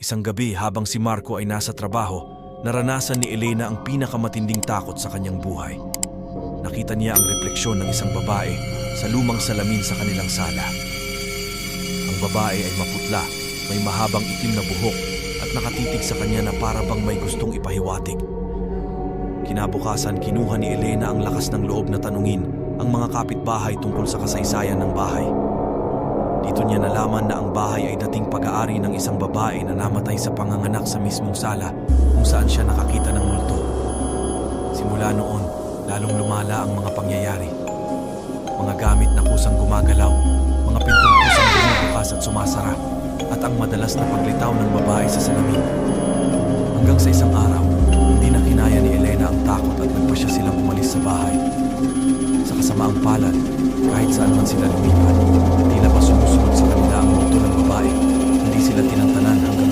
Isang gabi habang si Marco ay nasa trabaho, naranasan ni Elena ang pinakamatinding takot sa kanyang buhay. Nakita niya ang refleksyon ng isang babae sa lumang salamin sa kanilang sala. Ang babae ay maputla, may mahabang itim na buhok at nakatitig sa kanya na para bang may gustong ipahiwatig. Kinabukasan, kinuha ni Elena ang lakas ng loob na tanungin ang mga kapitbahay tungkol sa kasaysayan ng bahay. Dito niya nalaman na ang bahay ay dating pag-aari ng isang babae na namatay sa panganganak sa mismong sala kung saan siya nakakita ng multo. Simula noon, lalong lumala ang mga pangyayari. Mga gamit na kusang gumagalaw, mga pintong kusang bumubukas at sumasara, at ang madalas na paglitaw ng babae sa salamin. Hanggang sa isang araw, hindi na kinaya ni Elena ang takot at nagpasya silang umalis sa bahay. Sa kasamaang palad, kahit saan man sila lumipat, tila ba sumusunod sa kanila ang multo ng babae. Hindi sila tinantanan hanggang